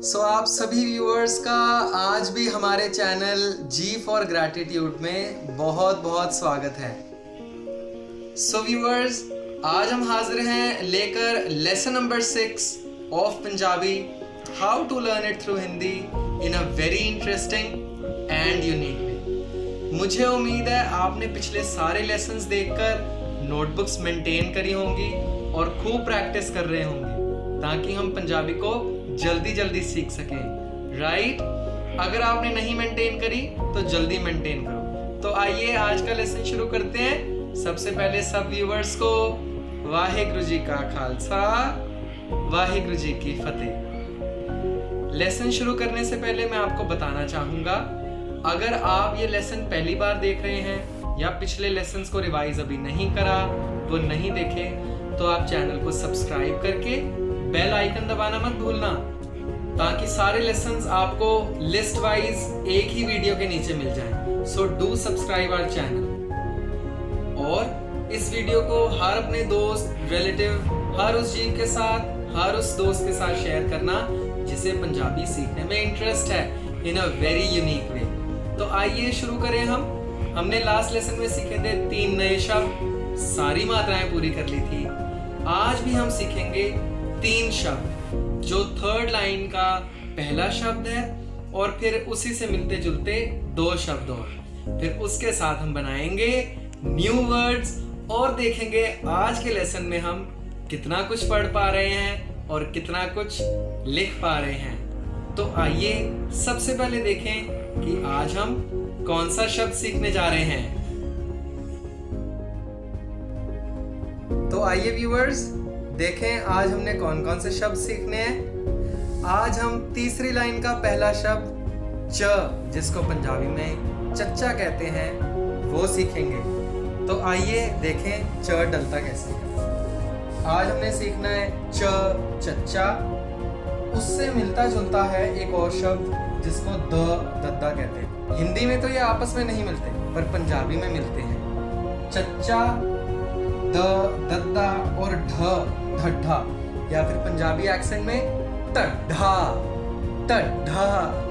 आप सभी व्यूअर्स का आज भी हमारे चैनल जी फॉर ग्रैटिट्यूड में बहुत बहुत स्वागत है। व्यूअर्स, आज हम हाजिर हैं लेकर lesson number 6 of Punjabi, how to learn it through Hindi in a very interesting and unique way. मुझे उम्मीद है आपने पिछले सारे लेसन्स देखकर नोटबुक्स मेंटेन करी होंगी और खूब प्रैक्टिस कर रहे होंगे ताकि हम पंजाबी को जल्दी सीख सकें, राइट? अगर आपने नहीं मेंटेन करी तो जल्दी मेंटेन करो। तो आइए आज का लेसन शुरू करते हैं। सबसे पहले सब व्यूअर्स को वाहिगुरु जी का खालसा, वाहिगुरु जी की फतेह। लेसन शुरू करने से पहले मैं आपको बताना चाहूंगा, अगर आप ये लेसन पहली बार देख रहे हैं या पिछले लेसन्स को रिवाइज अभी नहीं करा, वो नहीं देखे, तो आप चैनल को सब्सक्राइब करके बेल आइकन दबाना मत भूलना ताकि सारे लेसन्स आपको लिस्ट वाइज एक ही वीडियो के नीचे मिल जाएं। So do subscribe our channel और इस वीडियो को हर अपने दोस्त, रिलेटिव, हर उस जीव के साथ, हर उस दोस्त के साथ शेयर करना जिसे पंजाबी सीखने में इंटरेस्ट है इन अ वेरी यूनिक वे। तो आइए शुरू करें। हमने लास्ट लेसन में सीखे थे 3 नए शब्द, सारी मात्राएं पूरी कर ली थी। आज भी हम सीखेंगे 3 शब्द, जो थर्ड लाइन का पहला शब्द है और फिर उसी से मिलते जुलते 2 शब्द और फिर उसके साथ हम बनाएंगे न्यू वर्ड्स और देखेंगे आज के लेसन में हम कितना कुछ पढ़ पा रहे हैं और कितना कुछ लिख पा रहे हैं। तो आइए सबसे पहले देखें कि आज हम कौन सा शब्द सीखने जा रहे हैं। तो आइए व्यूअर्स देखें आज हमने कौन कौन से शब्द सीखने हैं। आज हम तीसरी लाइन का पहला शब्द च, जिसको पंजाबी में चच्चा कहते हैं, वो सीखेंगे। तो आइए देखें च डलता कैसे। आज हमने सीखना है च, चच्चा। उससे मिलता जुलता है एक और शब्द जिसको दद्दा कहते हैं। हिंदी में तो ये आपस में नहीं मिलते पर पंजाबी में मिलते हैं। चच्चा, दद्दा और ढड्ढा, या फिर पंजाबी एक्सेंट में टड्ढा।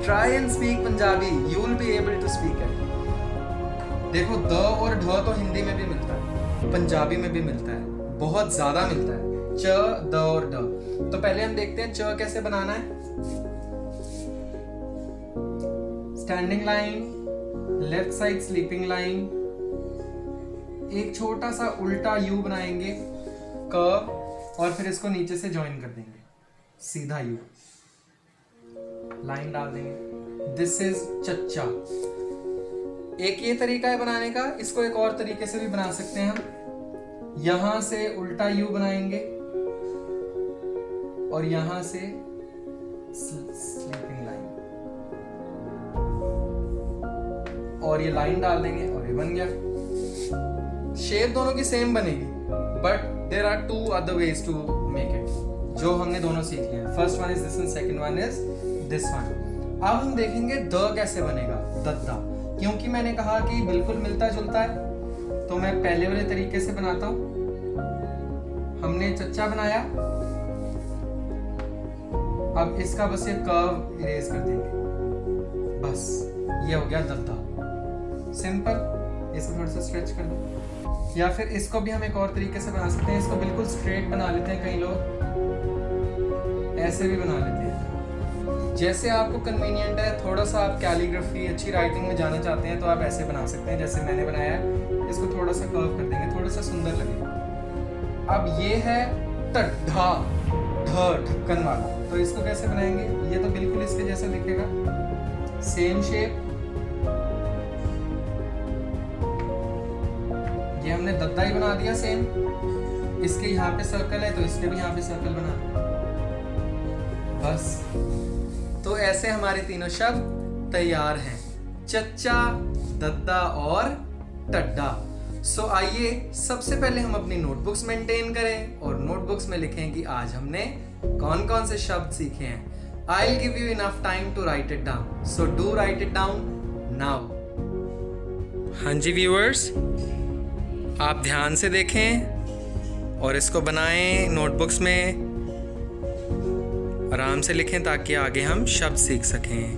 Try and speak Punjabi, you will be able to speak it. देखो द और ढ तो हिंदी में भी मिलता है, पंजाबी में भी मिलता है, बहुत ज्यादा मिलता है, च, द और ढ। तो पहले हम देखते हैं च कैसे बनाना है। Standing line, left side sleeping line, एक छोटा सा उल्टा यू बनाएंगे क और फिर इसको नीचे से ज्वाइन कर देंगे, सीधा यू लाइन डाल देंगे। दिस इज चच्चा। एक ये तरीका है बनाने का, इसको एक और तरीके से भी बना सकते हैं हम। यहां से उल्टा यू बनाएंगे और यहां से स्लीपिंग लाइन और ये लाइन डाल देंगे और ये बन गया। शेप दोनों की सेम बनेगी but there are 2 other ways to make it, जो हमने दोनों सीख लिए हैं। First one is this and second one is this one. अब हम देखेंगे द कैसे बनेगा, दद्दा। क्योंकि मैंने कहा कि बिल्कुल मिलता जुलता है तो मैं पहले वाले तरीके से बनाता हूं। हमने चच्चा बनाया, अब इसका बस ये कर्व इरेज कर देंगे, बस ये हो गया दद्दा। सिंपल। इसको थोड़ा सा स्ट्रेच कर दो, या फिर इसको भी हम एक और तरीके से बना सकते हैं। इसको बिल्कुल स्ट्रेट बना लेते हैं, कई लोग ऐसे भी बना लेते हैं, जैसे आपको कन्वीनियंट है। थोड़ा सा आप कैलीग्राफी, अच्छी राइटिंग में जाना चाहते हैं तो आप ऐसे बना सकते हैं जैसे मैंने बनाया है। इसको थोड़ा सा कर्व कर देंगे, थोड़ा सा सुंदर लगेगा। अब ये है टड्ढा, ढक्कन वाला, तो इसको कैसे बनाएंगे? ये तो बिल्कुल इसके जैसा दिखेगा, सेम शेप। ये हमने दद्दा ही बना दिया सेम। इसके यहाँ पे सर्कल है तो इसके भी यहाँ पे सर्कल बना दिया, बस। तो ऐसे हमारे तीनों शब्द तैयार हैं, चच्चा, दद्दा और टड्डा। सो आइए सबसे पहले हम अपनी नोटबुक्स मेंटेन करें और नोटबुक्स में लिखें कि आज हमने कौन कौन से शब्द सीखे हैं। I will give you enough time to write it down, so do write it down now. हाँ जी व्यूअर्स, आप ध्यान से देखें और इसको बनाएं नोटबुक्स में। आराम से लिखें ताकि आगे हम शब्द सीख सकें।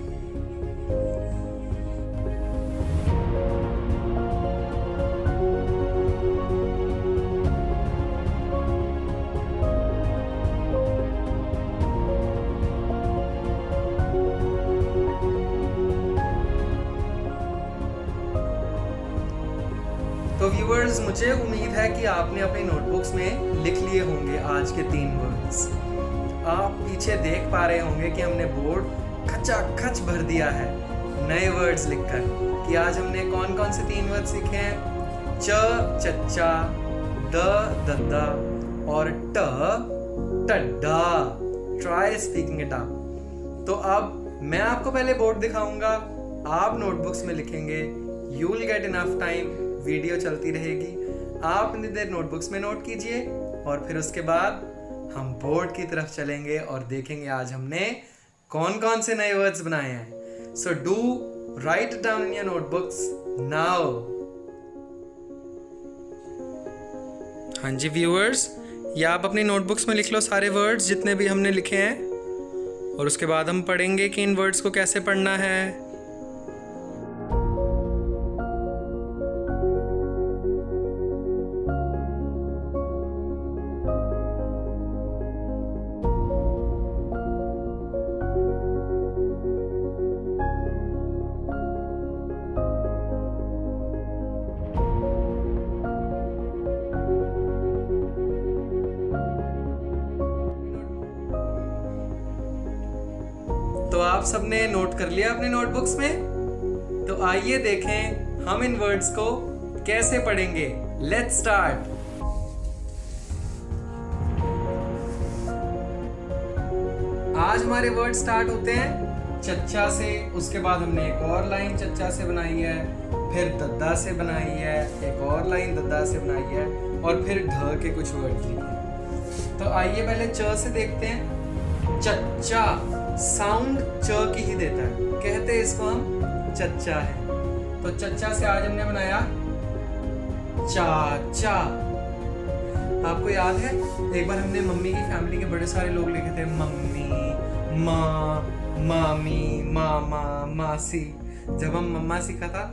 तो व्यूअर्स, मुझे उम्मीद है कि आपने अपनी नोटबुक्स में लिख लिए होंगे आज के 3 वर्ड्स। आप पीछे देख पा रहे होंगे कि हमने बोर्ड खचाखच भर दिया है नए वर्ड्स लिखकर कि आज हमने कौन कौन से 3 वर्ड सीखे हैं। च चच्चा, द दद्दा और ट टड्डा। Try speaking it up. तो अब मैं आपको पहले बोर्ड दिखाऊंगा, आप नोटबुक्स में लिखेंगे। You will get enough time, video चलती रहेगी, आप इतनी देर नोटबुक्स में नोट कीजिए और फिर उसके बाद हम बोर्ड की तरफ चलेंगे और देखेंगे आज हमने कौन कौन से नए वर्ड्स बनाए हैं। सो do write down in your notebooks now. हाँ जी व्यूअर्स, या आप अपनी नोटबुक्स में लिख लो सारे वर्ड्स जितने भी हमने लिखे हैं और उसके बाद हम पढ़ेंगे कि इन वर्ड्स को कैसे पढ़ना है। तो आप सबने नोट कर लिया अपने नोटबुक्स में? तो आइए देखें हम इन वर्ड्स को कैसे पढ़ेंगे। Let's start. आज हमारे वर्ड स्टार्ट होते हैं चच्चा से, उसके बाद हमने एक और लाइन चच्चा से बनाई है, फिर दद्दा से बनाई है, एक और लाइन दद्दा से बनाई है और फिर ढ के कुछ वर्ड लिखे। तो आइए पहले च से देखते हैं। चच्चा साउंड च की ही देता है, कहते हैं इसको हम चच्चा है। तो चच्चा से आज हमने बनाया चाचा। आपको याद है एक बार हमने मम्मी की फैमिली के बड़े सारे लोग लिखे थे, मम्मी, माँ, मामी, मामा, मासी। जब हम मम्मा सीखा था,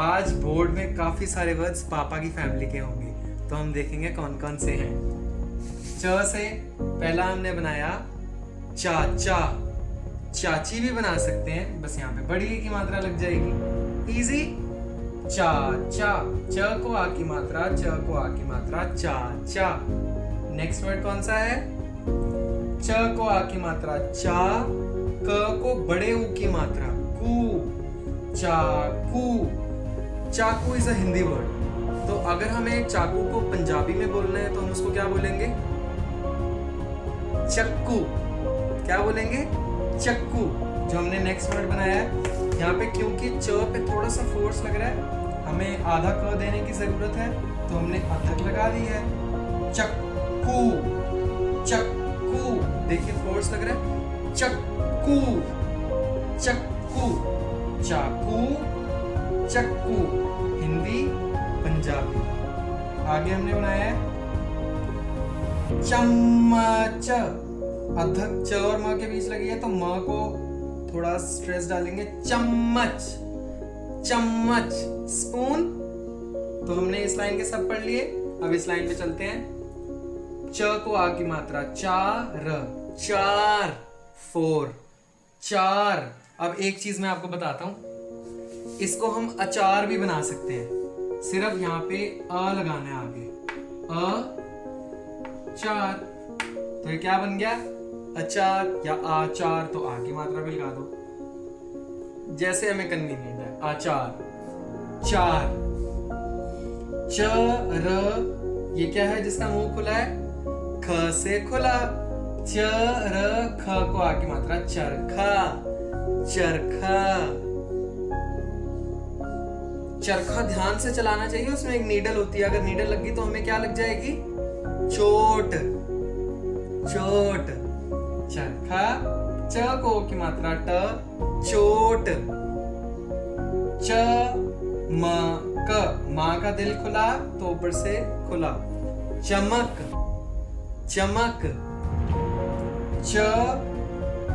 आज बोर्ड में काफी सारे वर्ड्स पापा की फैमिली के होंगे, तो हम देखेंगे कौन कौन से हैं। च से पहला हमने बनाया चाचा। चाची भी बना सकते हैं, बस यहाँ पे बड़ी की मात्रा लग जाएगी। इजी। चाचा, च को आ की मात्रा, च को आ की मात्रा, चाचा। नेक्स्ट वर्ड कौन सा है? च को आ की मात्रा चा, क को बड़े ऊ की मात्रा कू, चाकू। चाकू इज अ हिंदी वर्ड। तो अगर हमें चाकू को पंजाबी में बोलना है तो हम उसको क्या बोलेंगे? चक्कू। क्या बोलेंगे? चक्कू। जो हमने नेक्स्ट वर्ड बनाया है, यहाँ पे क्योंकि च पे थोड़ा सा फोर्स लग रहा है, हमें आधा क देने की जरूरत है, तो हमने अधक लगा दी है। चक्कू, चक्कू। देखिए फोर्स लग रहा है। चक्कू, चक्कू, चाकू, चक्कू। हिंदी, पंजाबी। आगे हमने बनाया है चम्मच। अधक च और म के बीच लगी है तो म को थोड़ा स्ट्रेस डालेंगे। चम्मच, चम्मच। स्पून। तो हमने इस लाइन के सब पढ़ लिए, अब इस लाइन पे चलते हैं। च को आ की मात्रा चार, चार, 4, चार। अब एक चीज मैं आपको बताता हूं, इसको हम अचार भी बना सकते हैं, सिर्फ यहाँ पे अ लगाना है आगे। अचार। तो ये क्या बन गया? अचार या आचार। तो आ की मात्रा भी लगा दो, जैसे हमें कन्वीनियंट है। आचार, चार। च र, ये क्या है जिसका मुंह खुला है? ख से खुला। च र ख को आ की मात्रा चरखा, चरखा। चरखा ध्यान से चलाना चाहिए, उसमें एक नीडल होती है, अगर नीडल लग गई तो हमें क्या लग जाएगी? चोट, चोट। चरखा, च को की मात्रा ट, चोट। च म क, माँ का दिल खुला तो ऊपर से खुला। चमक, चमक। च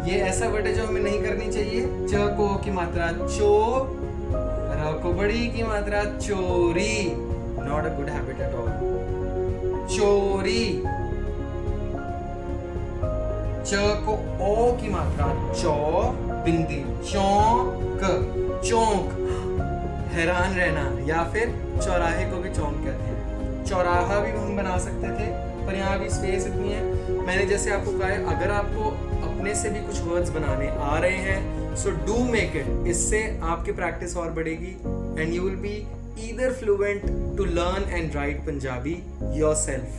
ये ऐसा वर्ड है जो हमें नहीं करनी चाहिए। च को की मात्रा चो, र को बड़ी की मात्रा चोरी, not a good habit at all. चोरी। च को ओ की मात्रा चौ, बिंदी, चौक, चौक, हैरान रहना, या फिर चौराहे को भी चौक कहते हैं। चौराहा भी हम बना सकते थे, पर यहाँ भी स्पेस इतनी है। मैंने जैसे आपको कहा है, अगर आपको अपने से भी कुछ वर्ड्स बनाने आ रहे हैं, सो डू मेक इट। इससे आपकी प्रैक्टिस और बढ़ेगी and you will be either fluent to learn and write Punjabi yourself.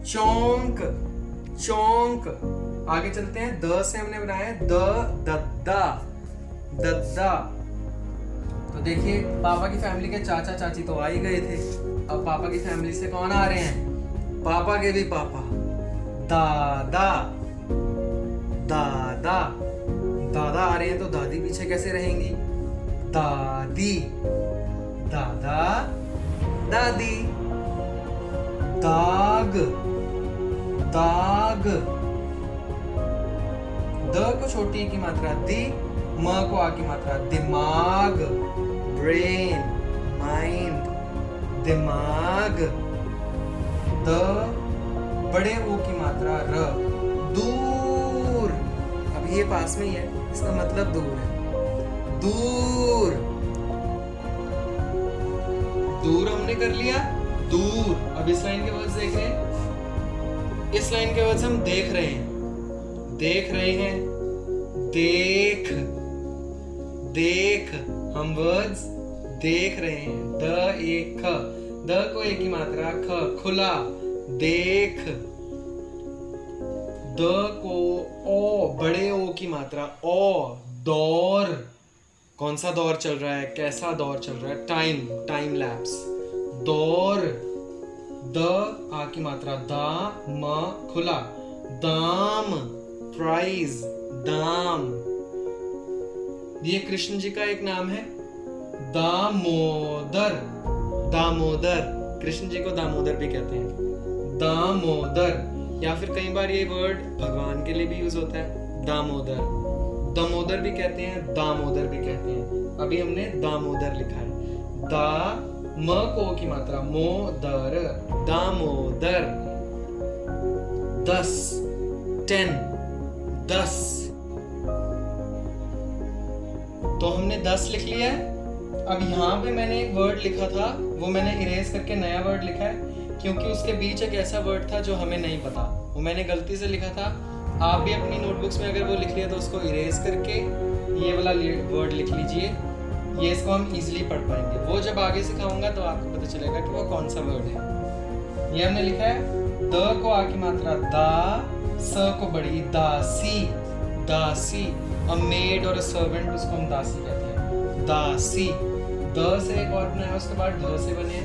चौंक, चौंक। आगे चलते हैं। द से हमने बनाया है द, दद्दा, दद्दा। तो देखिए, पापा की फैमिली के चाचा चाची तो आ ही गए थे। अब पापा की फैमिली से कौन आ रहे हैं? पापा के भी पापा, दादा, दादा, दादा आ रहे हैं, तो दादी पीछे कैसे रहेंगी? दादी, दादा, दादी। दाग, दाग। द को छोटी की मात्रा दी, म को आ की मात्रा दिमाग, ब्रेन, माइंड, दिमाग। द बड़े ओ की मात्रा र, दूर। अब ये पास में ही है, इसका मतलब दूर है। दूर, दूर हमने कर लिया, दूर। अब इस लाइन के वर्ड्स देख रहे हैं, इस लाइन के वर्ड्स हम देख रहे हैं, देख रहे हैं। देख, देख, हम वर्ड्स देख रहे हैं। द एक ख, द को एक की मात्रा ख, खुला, देख। द को ओ, बड़े ओ की मात्रा ओ, दौर। कौन सा दौर चल रहा है, कैसा दौर चल रहा है? टाइम, टाइम लैप्स, दौर। द आ की मात्रा दा, म, खुला, दाम, प्राइज, दाम। ये कृष्ण जी का एक नाम है, दामोदर, दामोदर। कृष्ण जी को दामोदर भी कहते हैं, दामोदर। या फिर कई बार ये वर्ड भगवान के लिए भी यूज होता है, दामोदर। दामोदर भी कहते हैं, दामोदर भी कहते हैं। अभी हमने दामोदर लिखा है। दा म को की मात्रा मोदर, दामोदर। 10, 10, 10। तो हमने 10 लिख लिया है। अब यहाँ पे मैंने एक वर्ड लिखा था, वो मैंने इरेज करके नया वर्ड लिखा है, क्योंकि उसके बीच एक ऐसा वर्ड था जो हमें नहीं पता, वो मैंने गलती से लिखा था। आप भी अपनी नोटबुक्स में अगर वो लिख लिया तो उसको इरेज करके ये वाला वर्ड लिख लीजिए। ये इसको हम इजीली पढ़ पाएंगे। वो जब आगे सिखाऊंगा तो आपको पता चलेगा कि वो कौन सा वर्ड है। ये हमने लिखा है, द को आ की मात्रा दा, स को बड़ी दासी, दासी। अ मेड और अ सर्वेंट, उसको हम दासी कहते हैं, दासी। द से एक और बनाया, उसके बाद ढ से बने।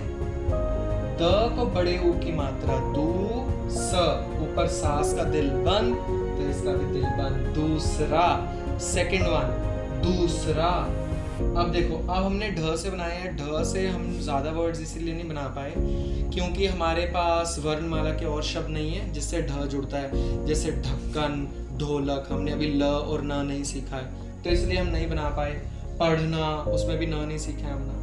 द को बड़े ऊ की मात्रा दू, स, ऊपर सास का दिल बंद, तो इसका भी दिल बंद, दूसरा। सेकंड वन, दूसरा। अब देखो, अब हमने ढ से बनाया है। ढ से हम ज्यादा वर्ड्स इसीलिए नहीं बना पाए क्योंकि हमारे पास वर्णमाला के और शब्द नहीं है जिससे ढ जुड़ता है, जैसे ढक्कन, ढोलक। हमने अभी ल और न नहीं सीखा है, तो इसलिए हम नहीं बना पाए। पढ़ना, उसमें भी न नहीं सीखा है हमने,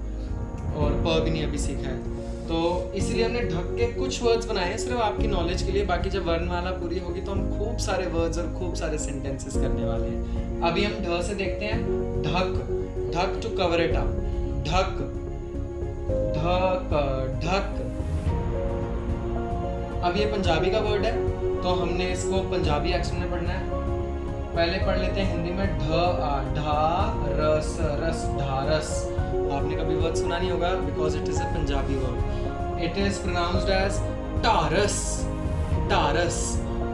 और प भी नहीं अभी सीखा है, तो इसलिए हमने ढक के कुछ वर्ड्स बनाए हैं सिर्फ आपकी नॉलेज के लिए। बाकी जब वर्णमाला पूरी होगी तो हम खूब सारे वर्ड्स और खूब सारे सेंटेंसेस करने वाले हैं। अभी हम ढ से देखते हैं। ढक, ढक टू कवर इट अप, ढक, ढक, ढक। अब ये पंजाबी का वर्ड है, तो हमने इसको पंजाबी एक्सेंट में पढ़ना है। पहले पढ़ लेते हैं हिंदी में। ढ आ, ढा रस, रस, ढारस। आपने कभी वर्ड सुना नहीं होगा because it is a Punjabi word. It is pronounced as टारस, टारस।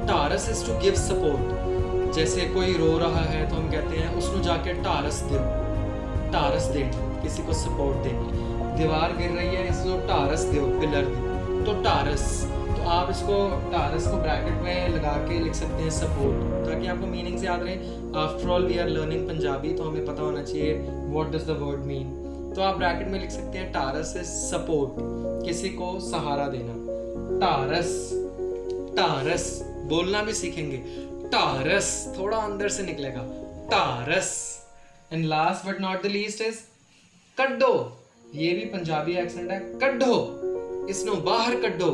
टारस इज टू गिव सपोर्ट। जैसे कोई रो रहा है तो हम कहते हैं उसको जाके टारस दे, टारस दे, किसी को सपोर्ट देनी। दीवार गिर रही है, इसको टारस दो, पिलर दे, तो टारस। तो आप इसको टारस को ब्रैकेट में लगा के लिख सकते हैं सपोर्ट, ताकि आपको मीनिंग से याद रहे। After all we are learning Punjabi, तो हमें पता होना चाहिए what does the word mean. तो आप ब्रैकेट में लिख सकते हैं टारस इज सपोर्ट, किसी को सहारा देना। टारस, टारस बोलना भी सीखेंगे। टारस, थोड़ा अंदर से निकलेगा, टारस। And last but not the least is कड्डो। ये भी पंजाबी एक्सेंट है, कड्डो, इसनो बाहर कड्डो।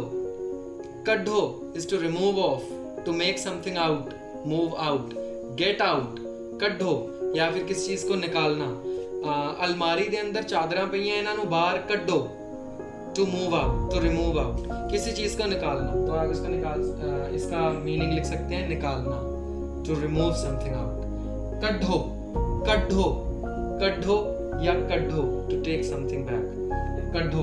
कड्डो is to remove off, to make something out, move out, get out. कड्डो या फिर किसी चीज को निकालना। अलमारी दे अंदर चादरां पईयां, इन्हां नूं बाहर कड्डो, to move out, to remove out, किसी चीज को निकालना। तो आप इसका मीनिंग लिख सकते हैं निकालना, टू रिमूव समथिंग आउट। कड्डो, कड्डो, कड्डो या कड्डो, टू टेक समथिंग बैक। कड्डो,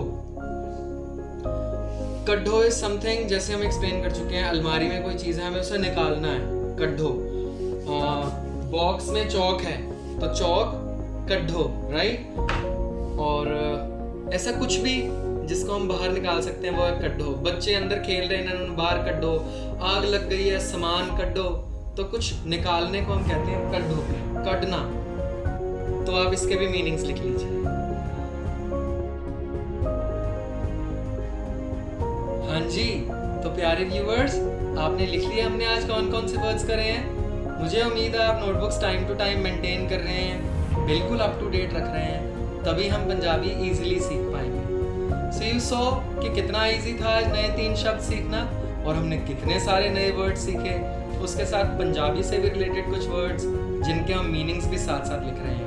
कड्डो इज समथिंग, जैसे हम एक्सप्लेन कर चुके हैं, अलमारी में कोई चीज है, हमें उसे निकालना है, कड्डो। बॉक्स में चौक है तो चौक, कड्डो, राइट। और ऐसा कुछ भी जिसको हम बाहर निकाल सकते हैं वो है कड्डो। बच्चे अंदर खेल रहे हैं, इन्होंने बाहर कड्डो। आग लग गई है, सामान कड्डो। तो कुछ निकालने को हम कहते हैं कड्डो, कड्डना। तो आप इसके भी मीनिंग्स लिख लीजिए। हाँ जी, तो प्यारे व्यूअर्स, आपने लिख लिया हमने आज कौन कौन से वर्ड्स करे हैं। मुझे उम्मीद है आप notebooks time to time maintain कर रहे हैं, बिल्कुल अप टू डेट रख रहे हैं, तभी हम पंजाबी इजीली सीख पाएंगे। सो यू सो कि कितना इजी था आज नए 3 शब्द सीखना, और हमने कितने सारे नए वर्ड्स सीखे, उसके साथ पंजाबी से भी रिलेटेड कुछ वर्ड्स जिनके हम मीनिंग्स भी साथ साथ लिख रहे हैं।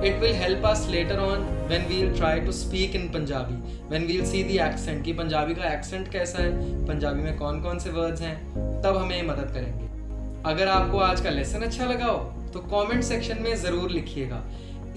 It will help us later on when we'll try to speak in Punjabi, when we'll see the accent कि पंजाबी का एक्सेंट कैसा है, पंजाबी में कौन कौन से वर्ड्स हैं, तब हमें मदद करेंगे। अगर आपको आज का लेसन अच्छा लगा हो तो कमेंट सेक्शन में ज़रूर लिखिएगा।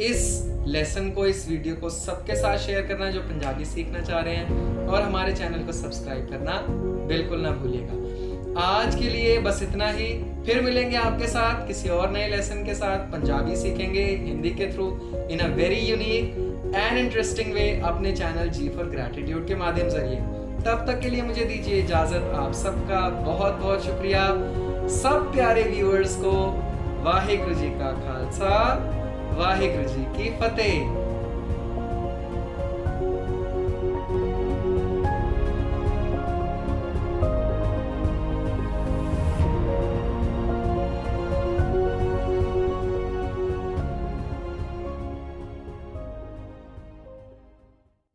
इस लेसन को, इस वीडियो को सबके साथ शेयर करना जो पंजाबी सीखना चाह रहे हैं, और हमारे चैनल को सब्सक्राइब करना बिल्कुल ना भूलिएगा। आज के लिए बस इतना ही, फिर मिलेंगे आपके साथ किसी और नए लेसन के साथ। पंजाबी सीखेंगे हिंदी के through in a very unique and interesting way अपने चैनल जी फॉर ग्रैटिट्यूड के माध्यम जरिए। तब तक के लिए मुझे दीजिए इजाजत। आप सबका बहुत बहुत शुक्रिया। सब प्यारे व्यूअर्स को वाहिगुरु जी का खालसा, वाहिगुरु जी की फतेह।